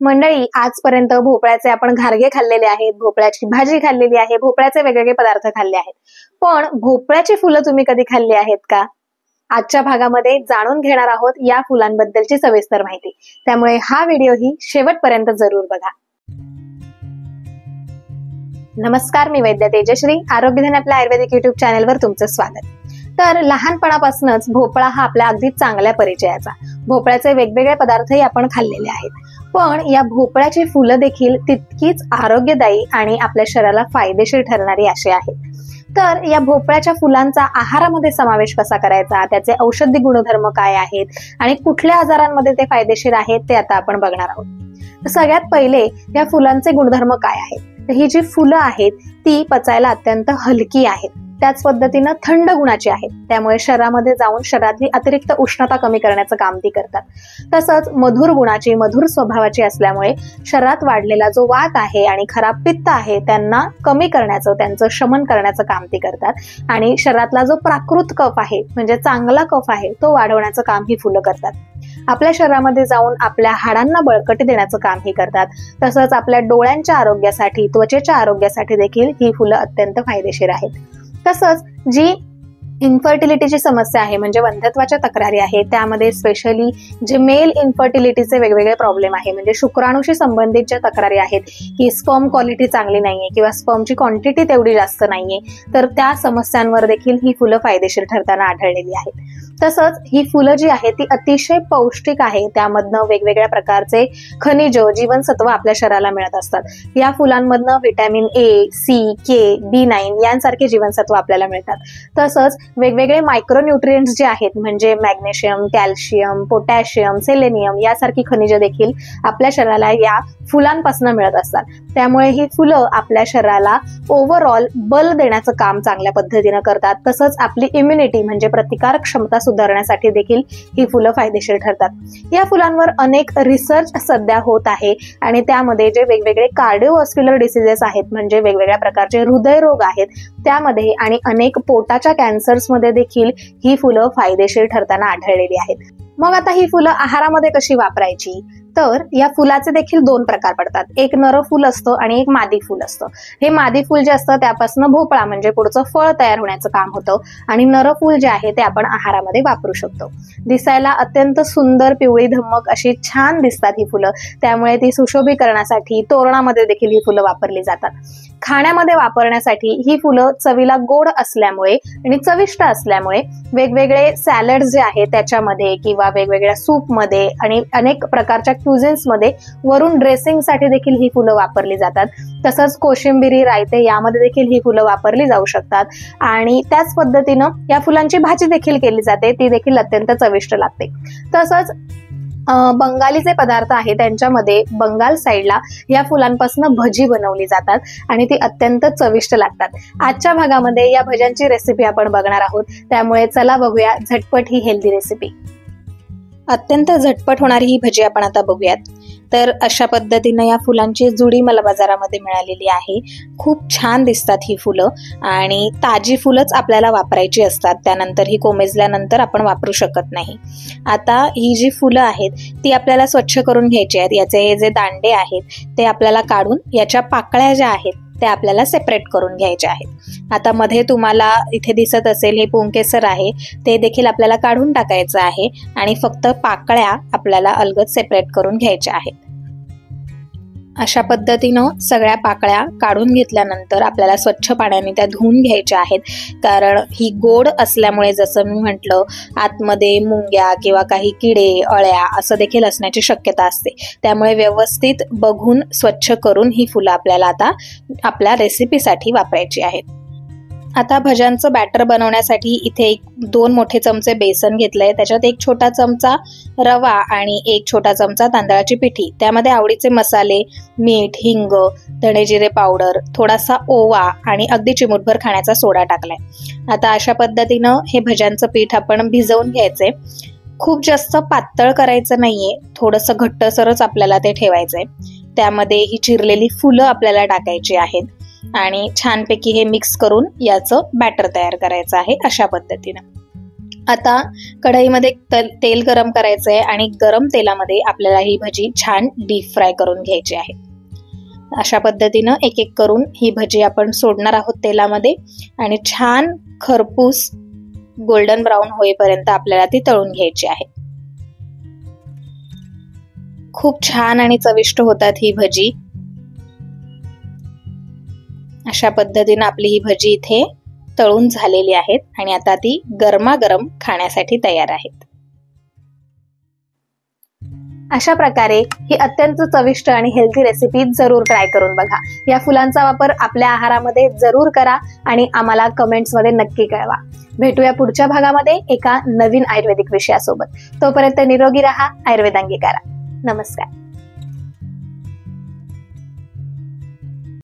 मंडळी, आजपर्यंत भोपळ्याचे आपण घारगे खाल्लेले आहेत, भोपळ्याची भाजी खाल्लेली आहे, भोपळ्याचे वेगवेगळे पदार्थ खाल्ले आहेत. पण भोपळ्याची फुलं तुम्ही कधी खाल्ली आहेत का? आजच्या भागामध्ये जाणून घेणार आहोत या फुलांबद्दलची सविस्तर माहिती. त्यामुळे हा व्हिडिओही शेवटपर्यंत जरूर बघा. नमस्कार, मी वैद्य तेजश्री. आरोग्यधन आपल्या आयुर्वेदिक युट्यूब चॅनलवर तुमचं स्वागत. तर लहानपणापासूनच भोपळा हा आपल्या अगदी चांगल्या परिचयाचा. भोपळ्याचे वेगवेगळे पदार्थही आपण खाल्लेले आहेत. पण या भोपळ्याची फुलं देखील तितकीच आरोग्यदायी आणि आपल्या शरीराला फायदेशीर ठरणारी अशी आहेत. तर या भोपळ्याच्या फुलांचा आहारामध्ये समावेश कसा करायचा, त्याचे औषधी गुणधर्म काय आहेत आणि कुठल्या आजारांमध्ये ते फायदेशीर आहेत ते आता आपण बघणार आहोत. सगळ्यात पहिले या फुलांचे गुणधर्म काय आहेत. तर ही जी फुलं आहेत ती पचायला अत्यंत हलकी आहेत. त्याच पद्धतीनं थंड गुणाची आहेत. त्यामुळे शरीरामध्ये जाऊन शरीरातली अतिरिक्त उष्णता कमी करण्याचं काम ती करतात. तसंच मधुर गुणाची, मधुर स्वभावाची असल्यामुळे शरीरात वाढलेला जो वात आहे आणि खराब पित्त आहे त्यांना कमी करण्याचं, त्यांचं शमन करण्याचं काम ती करतात. आणि शरीरातला जो प्राकृत कफ आहे, म्हणजे चांगला कफ आहे, तो वाढवण्याचं काम ही फुलं करतात. आपल्या शरीरामध्ये जाऊन आपल्या हाडांना बळकटी देण्याचं काम ही करतात. तसंच आपल्या डोळ्यांच्या आरोग्यासाठी, त्वचेच्या आरोग्यासाठी देखील ही फुलं अत्यंत फायदेशीर आहेत. तसंच जी इन्फर्टिलिटीची समस्या आहे, म्हणजे वंध्यत्वाच्या तक्रारी आहेत, त्यामध्ये स्पेशली जे मेल इन्फर्टिलिटीचे वेगवेगळे प्रॉब्लेम आहे, म्हणजे शुक्राणूशी संबंधित ज्या तक्रारी आहेत की स्पर्म क्वालिटी चांगली नाहीये किंवा स्पर्मची क्वांटिटी तेवढी जास्त नाहीये, तर त्या समस्यांवर देखील ही फुलं फायदेशीर ठरताना आढळलेली आहेत. तसंच ही फुलं जी आहेत ती अतिशय पौष्टिक आहे. त्यामधनं वेगवेगळ्या प्रकारचे खनिज, जीवनसत्व आपल्या शरीराला मिळत असतात. या फुलांमधनं vitamin A, C, K, B9 यांसारखे जीवनसत्व आपल्याला मिळतात. तसंच वेगवेगळे मायक्रोन्यूट्रिएंट्स जे आहेत, म्हणजे मॅग्नेशियम, कॅल्शियम, पोटॅशियम, सेलेनियम यासारखी खनिज देखील आपल्या शरीराला या फुलांपासून मिळत असतात. त्यामुळे ही फुलं आपल्या शरीराला ओव्हरऑल बल देण्याचं काम चांगल्या पद्धतीनं करतात. तसंच आपली इम्युनिटी म्हणजे प्रतिकारक क्षमता सुधारण्यासाठी देखील ही फुलं फायदेशीर ठरतात. या फुलांवर अनेक रिसर्च सध्या होत आहे आणि त्यामध्ये जे वेगवेगळे कार्डिओव्हास्क्युलर डिसीजेस आहेत, म्हणजे वेगवेगळ्या प्रकारचे हृदयरोग आहेत, त्यामध्ये आणि अनेक पोटाच्या कॅन्सर्समध्ये देखील ही फुलं फायदेशीर ठरताना आढळलेली आहेत. मग आता ही फुलं आहारामध्ये कशी वापरायची? तर या फुलाचे देखील दोन प्रकार पडतात. एक नर फुल असतं आणि एक मादी फुल असतं. हे मादी फुल जे असतं त्यापासून भोपळा म्हणजे पुढचं फळ तयार होण्याचं काम होतं आणि नर फुल जे आहे ते आपण आहारामध्ये वापरू शकतो. दिसायला अत्यंत सुंदर पिवळी धम्मक अशी छान दिसतात ही फुलं. त्यामुळे ती सुशोभीकरणासाठी, तोरणामध्ये देखील ही फुलं वापरली जातात. खाण्यामध्ये वापरण्यासाठी ही फुलं चवीला गोड असल्यामुळे आणि चविष्ट असल्यामुळे वेगवेगळे सॅलड्स जे आहेत त्याच्यामध्ये किंवा वेगवेगळ्या सूपमध्ये आणि अनेक प्रकारच्या क्युझिन्स मध्ये वरून ड्रेसिंगसाठी देखील ही फुलं वापरली जातात. तसंच कोशिंबिरी, रायते यामध्ये देखील ही फुलं वापरली जाऊ शकतात. आणि त्याच पद्धतीनं या फुलांची भाजी देखील केली जाते, ती देखील अत्यंत चविष्ट लागते. तसंच बंगाली जे पदार्थ आहे त्यांच्यामध्ये बंगाल साईडला या फुलांपासून भजी बनवली जातात आणि ती अत्यंत चविष्ट लागतात. आजच्या भागामध्ये या भज्यांची रेसिपी आपण बघणार आहोत. त्यामुळे चला बघूया झटपट ही हेल्दी रेसिपी. अत्यंत झटपट होणारी ही भजी आपण आता बघूयात. तर अशा पद्धतीनं या फुलांची जुडी मला बाजारामध्ये मिळालेली आहे. खूप छान दिसतात ही फुलं आणि ताजी फुलंच आपल्याला वापरायची असतात. त्यानंतर ही कोमेजल्यानंतर आपण वापरू शकत नाही. आता ही जी फुलं आहेत ती आपल्याला स्वच्छ करून घ्यायची आहेत. याचे हे जे दांडे आहेत ते आपल्याला काढून याच्या पाकळ्या ज्या आहेत त्या आपल्याला सेपरेट करून घ्यायच्या आहेत. आता मध्ये तुम्हाला इथे दिसत असेल हे पुंकेसर आहे, ते देखील आपल्याला काढून टाकायचं आहे आणि फक्त पाकळ्या आपल्याला अलगद सेपरेट करून घ्यायच्या आहेत. अशा पद्धतीनं सगळ्या पाकळ्या काढून घेतल्यानंतर आपल्याला स्वच्छ पाण्याने त्या धुवून घ्यायच्या आहेत. कारण ही गोड असल्यामुळे, जसं मी म्हटलं, आतमध्ये मुंग्या किंवा काही किडे, अळ्या असं देखील असण्याची शक्यता असते. त्यामुळे व्यवस्थित बघून स्वच्छ करून ही फुलं आपल्याला आता आपल्या रेसिपीसाठी वापरायची आहेत. आता भज्यांचं बॅटर बनवण्यासाठी इथे 2 मोठे चमचे बेसन घेतलंय. त्याच्यात 1 छोटा चमचा रवा आणि 1 छोटा चमचा तांदळाची पिठी, त्यामध्ये आवडीचे मसाले, मीठ, हिंग, धणे जिरे पावडर, थोडासा ओवा आणि अगदी चिमूटभर खाण्याचा सोडा टाकलाय. आता अशा पद्धतीनं हे भज्यांचं पीठ आपण भिजवून घ्यायचंय. खूप जास्त पातळ करायचं नाहीये, थोडंसं घट्टसरच आपल्याला ते ठेवायचंय. त्यामध्ये ही चिरलेली फुलं आपल्याला टाकायची आहेत आणि छानपैकी हे मिक्स करून याचं बॅटर तयार करायचं आहे. अशा पद्धतीनं आता कढईमध्ये तेल गरम करायचं आहे आणि गरम तेलामध्ये आपल्याला ही भजी छान डीप फ्राय करून घ्यायची आहे। अशा पद्धतीनं एक एक करून ही भजी आपण सोडणार आहोत तेलामध्ये आणि छान खरपूस गोल्डन ब्राऊन होईपर्यंत आपल्याला ती तळून घ्यायची आहे। खूप छान आणि चविष्ट होतात ही भजी। अशा पद्धतीनं आपली ही भजी इथे तळून झालेली आहेत आणि आता ती गरमागरम खाण्यासाठी तयार आहेत। अशा प्रकारे ही अत्यंत चविष्ट आणि हेल्दी रेसिपी जरूर ट्राय करून बघा। या फुलांचा वापर आपल्या आहारामध्ये जरूर करा आणि आम्हाला कमेंट्समध्ये नक्की कळवा। भेटूया पुढच्या भागामध्ये एका नवीन आयुर्वेदिक विषयासोबत। तोपर्यंत निरोगी राहा, आयुर्वेद अंगीकारा। नमस्कार।